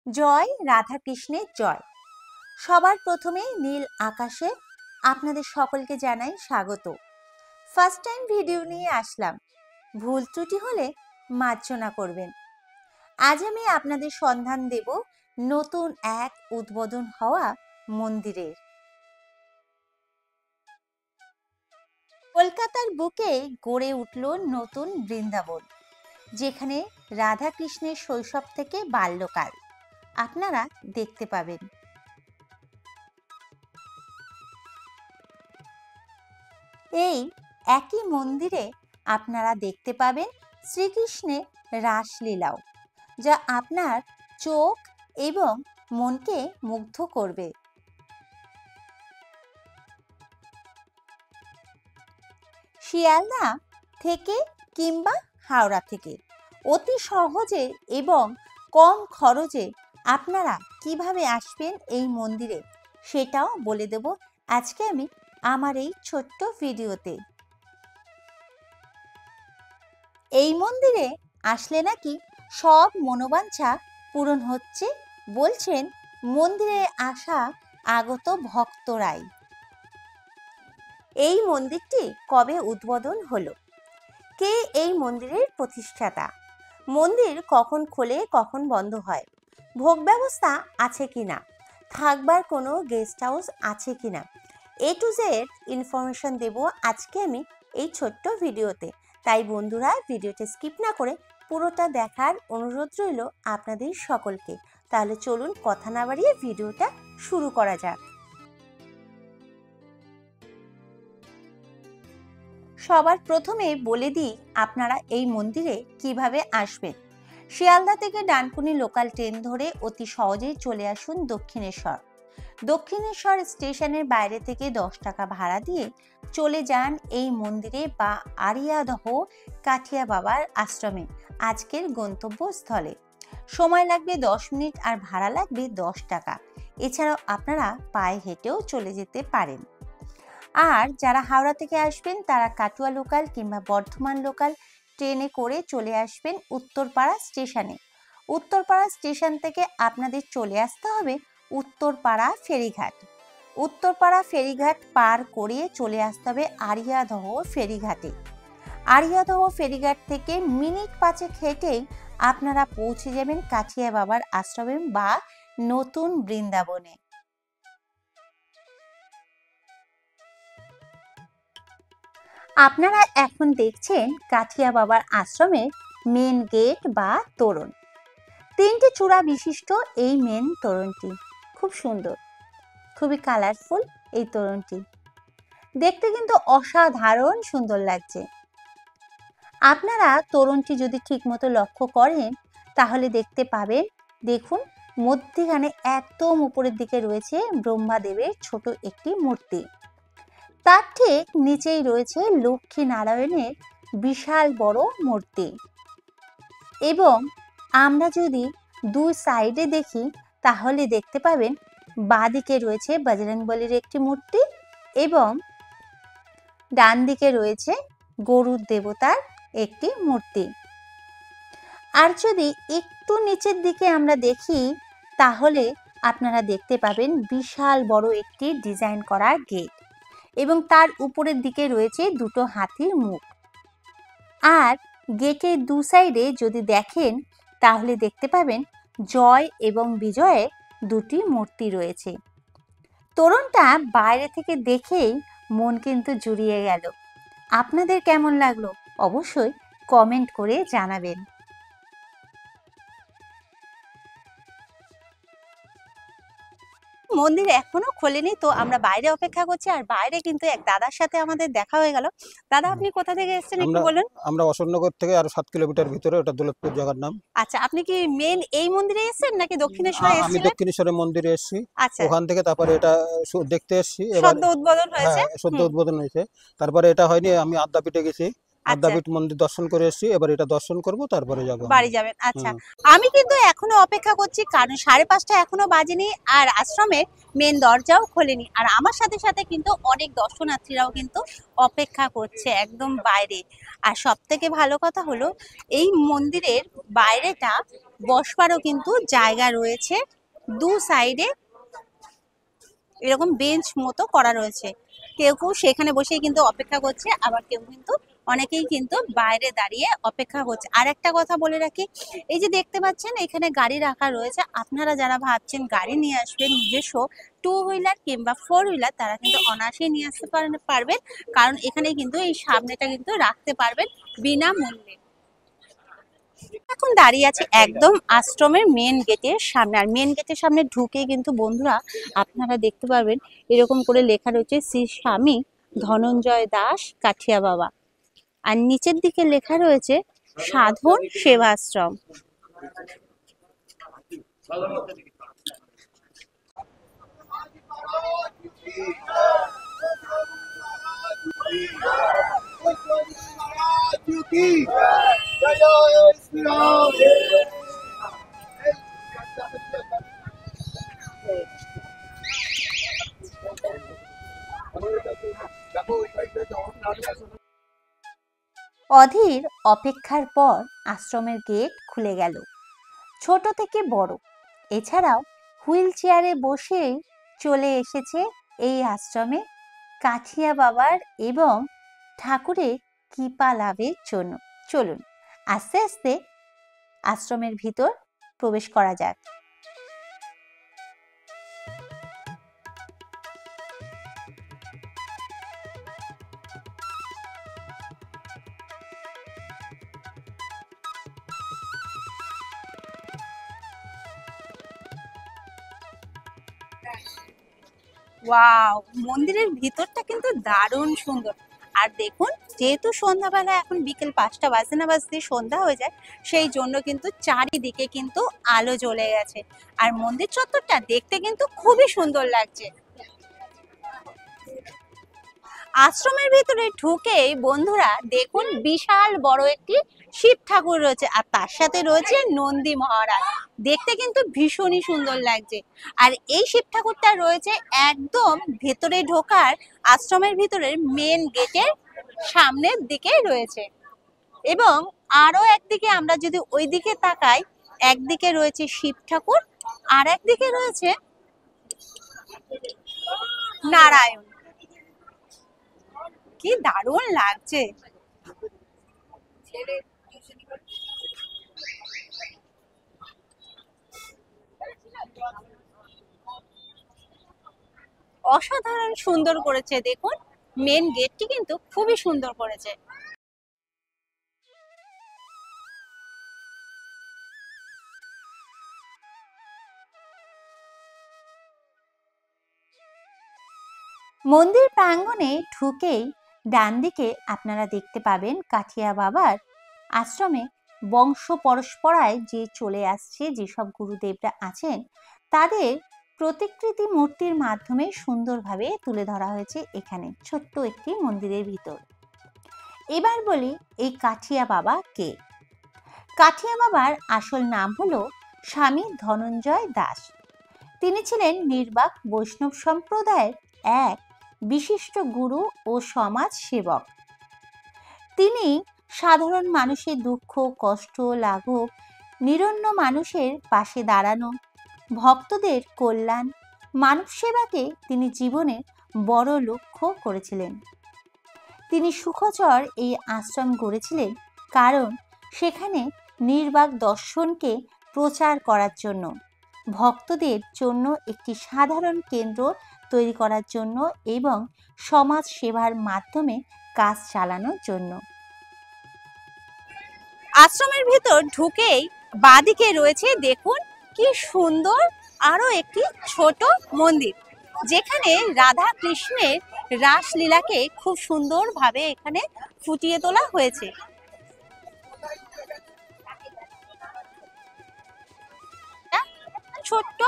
জয় রাধা কৃষ্ণের জয়। সবার প্রথমে নীল আকাশে আপনাদের সকলকে জানাই স্বাগত। ফার্স্ট টাইম ভিডিও নিয়ে আসলাম, ভুল ত্রুটি হলে মার্জনা করবেন। আজ আমি আপনাদের সন্ধান দেব নতুন এক উদ্বোধন হওয়া মন্দিরের। কলকাতার বুকে গড়ে উঠল নতুন বৃন্দাবন, যেখানে রাধা কৃষ্ণের শৈশব থেকে বাল্যকাল আপনারা দেখতে পাবেন। এই একই মন্দিরে আপনারা দেখতে পাবেন শ্রীকৃষ্ণের রাসলীলাও, যা আপনার চোখ এবং মনকে মুগ্ধ করবে। শিয়ালদা থেকে কিংবা হাওড়া থেকে অতি সহজে এবং কম খরচে আপনারা কিভাবে আসবেন এই মন্দিরে, সেটাও বলে দেব আজকে আমি আমার এই ছোট্ট ভিডিওতে। এই মন্দিরে আসলে নাকি সব মনোবাঞ্ছা পূরণ হচ্ছে বলছেন মন্দিরে আসা আগত ভক্তরাই। এই মন্দিরটি কবে উদ্বোধন হলো? কে এই মন্দিরের প্রতিষ্ঠাতা? মন্দির কখন খোলে কখন বন্ধ হয়? ভোগ ব্যবস্থা আছে কিনা? থাকবার কোনো গেস্ট হাউস আছে কিনা? এ টু জেড ইনফরমেশন দেব আজকে আমি এই ছোট্ট ভিডিওতে। তাই বন্ধুরা, ভিডিওটি স্কিপ না করে পুরোটা দেখার অনুরোধ রইল আপনাদের সকলকে। তাহলে চলুন কথা না বাড়িয়ে ভিডিওটা শুরু করা যাক। সবার প্রথমে বলে দিই আপনারা এই মন্দিরে কিভাবে আসবেন। শিয়ালদা থেকে ডানকুনি লোকাল ট্রেন ধরে অতি সহজেই চলে আসুন দক্ষিণেশ্বর। দক্ষিণেশ্বর স্টেশনের বাইরে থেকে 10 টাকা ভাড়া দিয়ে চলে যান এই মন্দিরে বা আরিয়াদহ কাঠিয়া বাবার আশ্রমে, আজকের গন্তব্যস্থলে। সময় লাগবে 10 মিনিট আর ভাড়া লাগবে 10 টাকা। এছাড়াও আপনারা পায়ে হেঁটেও চলে যেতে পারেন। আর যারা হাওড়া থেকে আসবেন তারা কাটুয়া লোকাল কিংবা বর্ধমান লোকাল ট্রেনে করে চলে আসবেন উত্তরপাড়া স্টেশনে। উত্তরপাড়া স্টেশন থেকে আপনাদের চলে আসতে হবে উত্তরপাড়া ফেরিঘাট। উত্তরপাড়া ফেরিঘাট পার করে চলে আসতে হবে আরিয়াদহ ফেরিঘাটে। আরিয়াদহ ফেরিঘাট থেকে মিনিট 5 হেঁটেই আপনারা পৌঁছে যাবেন কাঠিয়া বাবার আশ্রমে বা নতুন বৃন্দাবনে। আপনারা এখন দেখছেন কাঠিয়া বাবার আশ্রমের মেন গেট বা তোরণ। 3টে চূড়া বিশিষ্ট এই মেন তোরণটি খুব সুন্দর, খুবই কালারফুল। এই তোরণটি দেখতে কিন্তু অসাধারণ সুন্দর লাগছে। আপনারা তোরণটি যদি ঠিকমতো লক্ষ্য করেন তাহলে দেখতে পাবেন, দেখুন মধ্যখানে একদম উপরের দিকে রয়েছে ব্রহ্মাদেবের ছোট একটি মূর্তি। তার ঠিক নিচেই রয়েছে লক্ষ্মী নারায়ণের বিশাল বড় মূর্তি। এবং আমরা যদি দুই সাইডে দেখি তাহলে দেখতে পাবেন বাঁদিকে রয়েছে বজরংবলীর একটি মূর্তি এবং ডান দিকে রয়েছে গরুর দেবতার একটি মূর্তি। আর যদি একটু নিচের দিকে আমরা দেখি তাহলে আপনারা দেখতে পাবেন বিশাল বড় একটি ডিজাইন করা গেট এবং তার উপরের দিকে রয়েছে দুটো হাতির মুখ। আর গেটের দু সাইডে যদি দেখেন তাহলে দেখতে পাবেন জয় এবং বিজয়ের দুটি মূর্তি রয়েছে। তোরণটা বাইরে থেকে দেখেই মন কিন্তু জুড়িয়ে গেল। আপনাদের কেমন লাগলো অবশ্যই কমেন্ট করে জানাবেন। মন্দির এখনো খোলেনি, তো আমরা বাইরে অপেক্ষা করছি। আর বাইরে কিন্তু এক দাদার সাথে আমাদের দেখা হয়ে গেল। দাদা, আপনি কোথা থেকে এসেছেন একটু বলুন। আমরা অশোকনগর থেকে আর 7 কিলোমিটার ভিতরে, ওটা দৌলতপুর জায়গার নাম। আচ্ছা, আপনি কি মেন এই মন্দিরে এসেছেন নাকি দক্ষিণেশ্বরে আমি এসেছিলেন? দক্ষিণেশ্বরের মন্দিরে এসেছি। আচ্ছা, ওখান থেকে তারপরে এটা দেখতে এসেছি। এবার সদ্য উদ্বোধন হয়েছে। হ্যাঁ, সদ্য উদ্বোধন হয়েছে। তারপরে এটা হয়নি, আমি আদ্যাপীঠে গেছি। আচ্ছা আদ্যাপীঠ মন্দির দর্শন করে এসেছি, এবার এটা দর্শন করব তারপরে যাবো বাড়ি যাবেন। আচ্ছা হুম। আমি কিন্তু এখনো অপেক্ষা করছি, কারণ 5:30 এখনো বাজেনি আর আশ্রমের মেন দরজাও খোলেনি। আর আমার সাথে সাথে কিন্তু অনেক দর্শনার্থীরাও কিন্তু অপেক্ষা করছে একদম বাইরে। আর সব থেকে ভালো কথা হলো এই মন্দিরের বাইরেটা বসবারও কিন্তু জায়গা রয়েছে, দু সাইডে এরকম বেঞ্চ মতো করা রয়েছে। কেউ কেউ সেখানে বসেই কিন্তু অপেক্ষা করছে, আবার কেউ কিন্তু অনেকেই কিন্তু বাইরে দাঁড়িয়ে অপেক্ষা করছে। আর একটা কথা বলে রাখি, এই যে দেখতে পাচ্ছেন এখানে গাড়ি রাখা রয়েছে, আপনারা যারা ভাবছেন গাড়ি নিয়ে আসবেন নিজস্ব 2 হুইলার কিংবা 4 হুইলার, তারা কিন্তু অনায়াসেই নিয়ে আসতে পারবেন, কারণ এখানে কিন্তু এই সামনেটা কিন্তু রাখতে পারবেন বিনামূল্যে। এখন দাঁড়িয়ে আছে একদম আশ্রমের মেন গেটের সামনে। আর মেন গেটের সামনে ঢুকে কিন্তু বন্ধুরা আপনারা দেখতে পারবেন এরকম করে লেখা রয়েছে শ্রী স্বামী ধনঞ্জয় দাস কাঠিয়া বাবা। আর নিচের দিকে লেখা রয়েছে সাধন সেবাশ্রম। অধীর অপেক্ষার পর আশ্রমের গেট খুলে গেল। ছোট থেকে বড়, এছাড়াও হুইল চেয়ারে বসে চলে এসেছে এই আশ্রমে কাঠিয়া বাবার এবং ঠাকুরের কৃপা লাভের জন্য। চলুন আস্তে আস্তে আশ্রমের ভিতর প্রবেশ করা যাক। ওয়াও, মন্দিরের ভিতরটা কিন্তু দারুণ সুন্দর। আর দেখুন, যেহেতু সন্ধ্যাবেলা এখন বিকেল 5টা বাজতে না বাজতে সন্ধ্যা হয়ে যায়, সেই জন্য কিন্তু চারিদিকে কিন্তু আলো জ্বলে গেছে। আর মন্দির চত্বরটা দেখতে কিন্তু খুবই সুন্দর লাগছে। আশ্রমের ভিতরে ঢুকেই বন্ধুরা দেখুন বিশাল বড় একটি শিব ঠাকুর রয়েছে, আর তার সাথে রয়েছে নন্দী মহারাজ। দেখতে কিন্তু ভীষণই সুন্দর লাগছে। আর এই শিব ঠাকুরটা রয়েছে একদম ভেতরে ঢোকার আশ্রমের ভিতরের মেন গেটের সামনের দিকে রয়েছে। এবং আরো একদিকে আমরা যদি ওই দিকে তাকাই, একদিকে রয়েছে শিব ঠাকুর আর একদিকে রয়েছে নারায়ণ। কি দারুণ লাগছে। অসাধারণ সুন্দর করেছে, দেখুন মেন গেটটি কিন্তু খুবই সুন্দর করেছে। মন্দির প্রাঙ্গণে ঢুকেই ডান দিকে আপনারা দেখতে পাবেন কাঠিয়া বাবার আশ্রমে বংশ পরস্পরায় যে চলে আসছে, যেসব গুরুদেবরা আছেন তাদের প্রতিকৃতি মূর্তির মাধ্যমে সুন্দরভাবে তুলে ধরা হয়েছে এখানে ছোট্ট একটি মন্দিরের ভিতর। এবার বলি এই কাঠিয়া বাবা কে। কাঠিয়া বাবার আসল নাম হলো স্বামী ধনঞ্জয় দাস। তিনি ছিলেন নির্বাক বৈষ্ণব সম্প্রদায়ের এক বিশিষ্ট গুরু ও সমাজ সেবক। তিনি সাধারণ মানুষের দুঃখ কষ্ট লাঘব, নিরন্ন মানুষের পাশে দাঁড়ানো, ভক্তদের কল্যাণ, মানব সেবাকে তিনি জীবনের বড় লক্ষ্য করেছিলেন। তিনি সুখচর এই আশ্রম গড়েছিলেন কারণ সেখানে নির্বাক দর্শনকে প্রচার করার জন্য, ভক্তদের জন্য একটি সাধারণ কেন্দ্র তৈরি করার জন্য এবং সমাজ সেবার মাধ্যমে কাজ চালানোর জন্য। আশ্রমের ভিতর ঢুকেই বাঁদিকে রয়েছে দেখুন কি সুন্দর আরো একটি ছোট মন্দির, যেখানে রাধা কৃষ্ণের রাসলীলাকে খুব সুন্দরভাবে এখানে ফুটিয়ে তোলা হয়েছে। ছোট্ট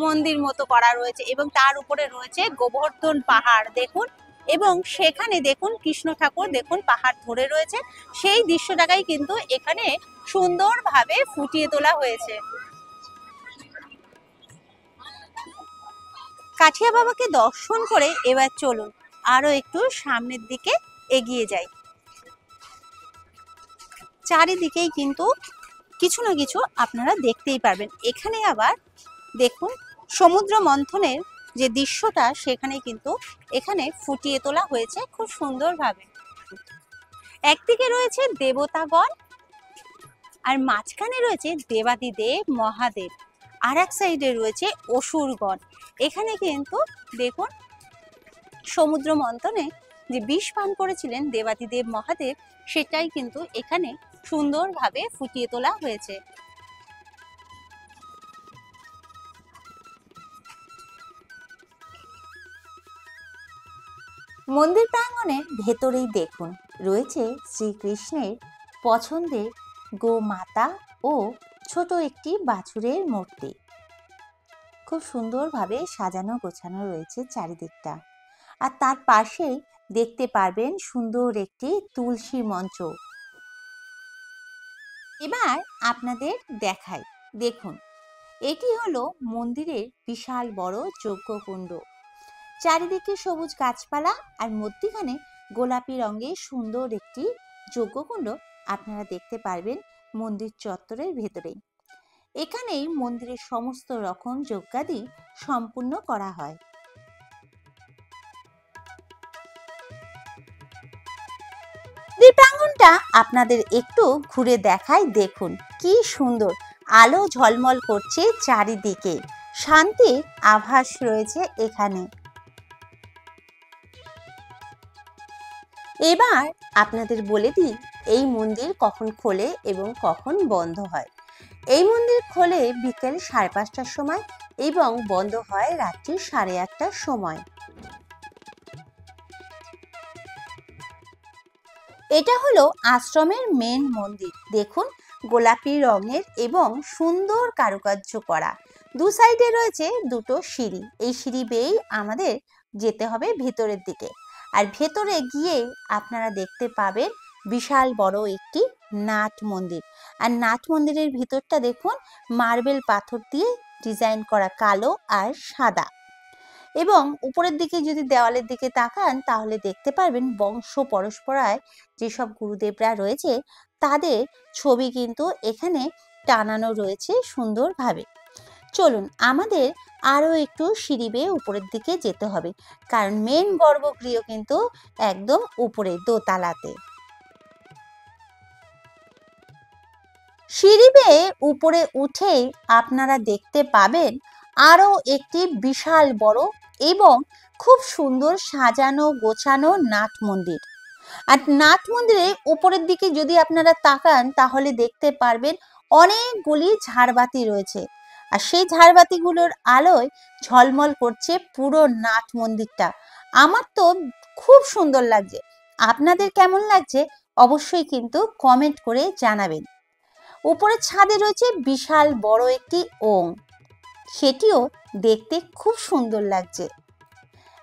মন্দির মতো করা রয়েছে এবং তার উপরে রয়েছে গোবর্ধন পাহাড়। দেখুন এবং সেখানে দেখুন কৃষ্ণ ঠাকুর দেখুন পাহাড় ধরে রয়েছে, সেই দৃশ্যটাকেই কিন্তু এখানে সুন্দরভাবে ফুটিয়ে তোলা হয়েছে। কাঠিয়া বাবাকে দর্শন করে এবার চলুন আরো একটু সামনের দিকে এগিয়ে যাই। চারিদিকেই কিন্তু কিছু না কিছু আপনারা দেখতেই পারবেন। এখানে আবার দেখুন সমুদ্র মন্থনের যে দৃশ্যটা সেখানে কিন্তু এখানে ফুটিয়ে তোলা হয়েছে খুব সুন্দরভাবে। একদিকে রয়েছে দেবতাগণ আর মাঝখানে রয়েছে দেবাদিদেব মহাদেব, আর এক সাইডে রয়েছে অসুরগণ। এখানে কিন্তু দেখুন সমুদ্র মন্থনে যে বিষ পান করেছিলেন দেবাদিদেব মহাদেব, সেটাই কিন্তু এখানে সুন্দরভাবে ফুটিয়ে তোলা হয়েছে। মন্দির প্রাঙ্গণের ভেতরেই দেখুন রয়েছে শ্রীকৃষ্ণের পছন্দের গোমাতা ও ছোট একটি বাছুরের মূর্তি। খুব সুন্দরভাবে সাজানো গোছানো রয়েছে চারিদিকটা। আর তার পাশেই দেখতে পারবেন সুন্দর একটি তুলসী মঞ্চ। এবার আপনাদের দেখাই, দেখুন এটি হলো মন্দিরের বিশাল বড় যজ্ঞকুণ্ড। চারিদিকে সবুজ গাছপালা আর মধ্যিখানে গোলাপি রঙের সুন্দর একটি যজ্ঞকুণ্ড আপনারা দেখতে পারবেন মন্দির চত্বরের ভেতরেই। এখানেই মন্দিরের সমস্ত রকম যজ্ঞাদি সম্পূর্ণ করা হয়। মন্দির প্রাঙ্গণটা আপনাদের একটু ঘুরে দেখাই, দেখুন কি সুন্দর আলো ঝলমল করছে চারিদিকে, শান্তির আভাস রয়েছে এখানে। এবার আপনাদের বলে দিই এই মন্দির কখন খোলে এবং কখন বন্ধ হয়। এই মন্দির খোলে বিকেল 5:30টার সময় এবং বন্ধ হয় রাত্রি 8:30টার সময়। এটা হলো আশ্রমের মেন মন্দির। দেখুন গোলাপি রঙের এবং সুন্দর কারুকার্য করা, দু সাইডে রয়েছে দুটো সিঁড়ি। এই সিঁড়ি বেয়েই আমাদের যেতে হবে ভেতরের দিকে। আর ভেতরে গিয়ে আপনারা দেখতে পাবেন বিশাল বড় একটি নাট মন্দির। আর নাট মন্দিরের ভিতরটা দেখুন মার্বেল পাথর দিয়ে ডিজাইন করা, কালো আর সাদা। এবং উপরের দিকে যদি দেওয়ালের দিকে তাকান তাহলে দেখতে পারবেন বংশ পরম্পরায় যেসব গুরুদেবরা রয়েছে তাদের ছবি কিন্তু এখানে টানানো রয়েছে সুন্দরভাবে। চলুন আমাদের আরো একটু সিঁড়ি বেয়ে উপরের দিকে যেতে হবে, কারণ মেন গর্ভগৃহ কিন্তু একদম উপরে দোতলাতে। সিঁড়ি বেয়ে উপরে উঠেই আপনারা দেখতে পাবেন আরো একটি বিশাল বড় এবং খুব সুন্দর সাজানো গোছানো নাট মন্দির। আর নাট মন্দিরে উপরের দিকে যদি আপনারা তাকান তাহলে দেখতে পারবেন অনেকগুলি ঝাড়বাতি রয়েছে, আর সেই ঝাড়বাতিগুলোর আলোয় ঝলমল করছে পুরো নাট মন্দিরটা। আমার তো খুব সুন্দর লাগছে, আপনাদের কেমন লাগছে অবশ্যই কিন্তু কমেন্ট করে জানাবেন। উপরের ছাদে রয়েছে বিশাল বড় একটি ওং, সেটিও দেখতে খুব সুন্দর লাগছে।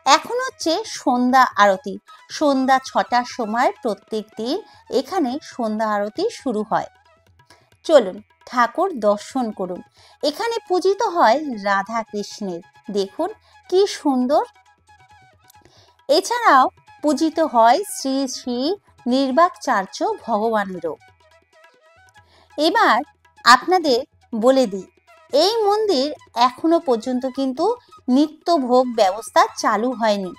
এখন হচ্ছে সন্ধ্যা আরতি। সন্ধ্যা 6টার সময় প্রত্যেক দিন এখানে সন্ধ্যা আরতি শুরু হয়। চলুন ঠাকুর দর্শন করুন। এখানে পূজিত হয় রাধা কৃষ্ণের, দেখুন কি সুন্দর। এছাড়াও পূজিত হয় শ্রী শ্রী নির্বাকচার্য ভগবানেরও। এবার আপনাদের বলে দিই এই মন্দির এখনো পর্যন্ত কিন্তু নিত্য ভোগ ব্যবস্থা চালু হয়নি।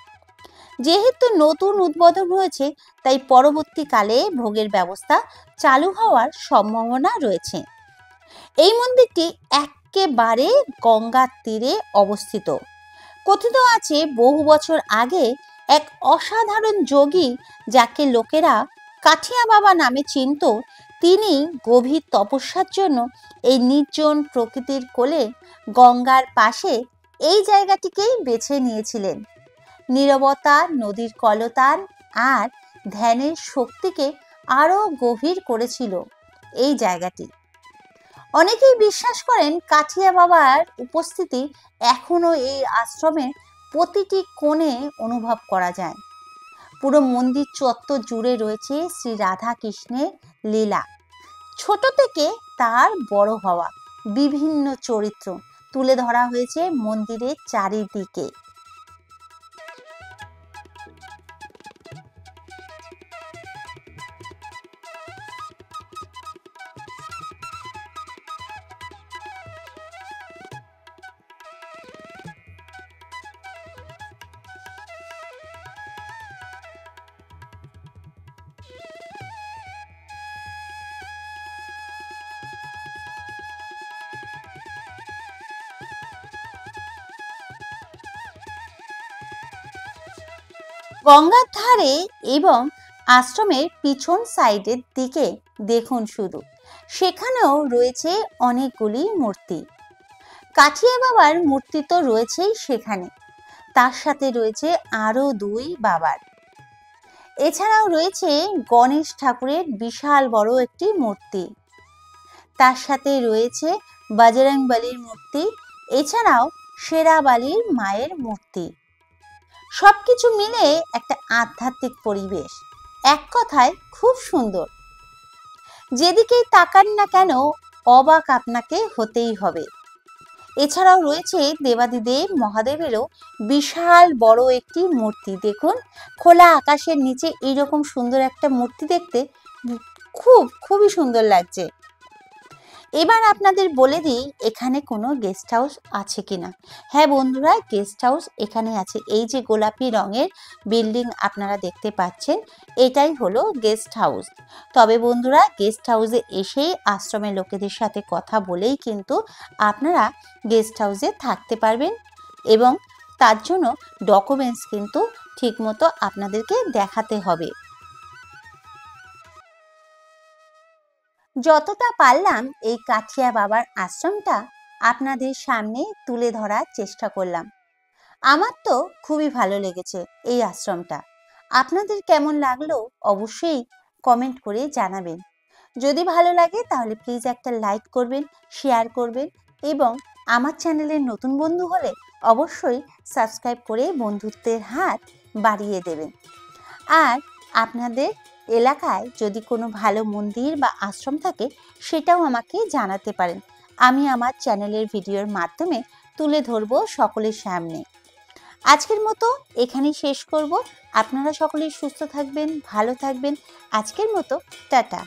যেহেতু নতুন উদ্বোধন হয়েছে তাই পরবর্তীকালে ভোগের ব্যবস্থা চালু হওয়ার সম্ভাবনা রয়েছে। এই মন্দিরটি একেবারে গঙ্গার তীরে অবস্থিত। কথিত আছে বহু বছর আগে এক অসাধারণ যোগী, যাকে লোকেরা কাঠিয়া বাবা নামে চিনত, তিনি গভীর তপস্যার জন্য এই নির্জন প্রকৃতির কোলে গঙ্গার পাশে এই জায়গাটিকেই বেছে নিয়েছিলেন। নীরবতা, নদীর কলতান আর ধ্যানের শক্তিকে আরো গভীর করেছিল এই জায়গাটি। অনেকেই বিশ্বাস করেন কাঠিয়া বাবার উপস্থিতি এখনো এই আশ্রমের প্রতিটি কোণে অনুভব করা যায়। পুরো মন্দির চত্বর জুড়ে রয়েছে শ্রী রাধা কৃষ্ণের লীলা, ছোট থেকে তার বড় হওয়া বিভিন্ন চরিত্র তুলে ধরা হয়েছে মন্দিরের চারিদিকে। গঙ্গার ধারে এবং আশ্রমের পিছন সাইডের দিকে দেখুন শুধু, সেখানেও রয়েছে অনেকগুলি মূর্তি। কাঠিয়া বাবার মূর্তি তো রয়েছেই সেখানে, তার সাথে রয়েছে আরো 2 বাবার। এছাড়াও রয়েছে গণেশ ঠাকুরের বিশাল বড় একটি মূর্তি, তার সাথে রয়েছে বজরংবলীর মূর্তি, এছাড়াও শেরাবালির মায়ের মূর্তি। সবকিছু মিলে একটা আধ্যাত্মিক পরিবেশ, এক কথায় খুব সুন্দর। যেদিকেই তাকান না কেন অবাক আপনাকে হতেই হবে। এছাড়াও রয়েছে দেবাদিদেব মহাদেবেরও বিশাল বড় একটি মূর্তি। দেখুন, খোলা আকাশের নিচে এইরকম সুন্দর একটা মূর্তি দেখতে খুবই সুন্দর লাগছে। এবার আপনাদের বলে দিই এখানে কোনো গেস্ট হাউস আছে কিনা। হ্যাঁ বন্ধুরা, গেস্ট হাউস এখানে আছে। এই যে গোলাপি রঙের বিল্ডিং আপনারা দেখতে পাচ্ছেন, এটাই হলো গেস্ট হাউস। তবে বন্ধুরা, গেস্ট হাউসে এসেই আশ্রমের লোকেদের সাথে কথা বলেই কিন্তু আপনারা গেস্ট হাউসে থাকতে পারবেন, এবং তার জন্য ডকুমেন্টস কিন্তু ঠিকমতো আপনাদেরকে দেখাতে হবে। যতটা পারলাম এই কাঠিয়া বাবার আশ্রমটা আপনাদের সামনে তুলে ধরার চেষ্টা করলাম। আমার তো খুবই ভালো লেগেছে এই আশ্রমটা। আপনাদের কেমন লাগলো অবশ্যই কমেন্ট করে জানাবেন। যদি ভালো লাগে তাহলে প্লিজ একটা লাইক করবেন, শেয়ার করবেন, এবং আমার চ্যানেলের নতুন বন্ধু হলে অবশ্যই সাবস্ক্রাইব করে বন্ধুত্বের হাত বাড়িয়ে দেবেন। আর আপনাদের এলাকায় যদি কোনো ভালো মন্দির বা আশ্রম থাকে সেটাও আমাকে জানাতে পারেন, আমি আমার চ্যানেলের ভিডিওর মাধ্যমে তুলে ধরব সকলের সামনে। আজকের মতো এখানেই শেষ করব। আপনারা সকলেই সুস্থ থাকবেন, ভালো থাকবেন। আজকের মতো টাটা।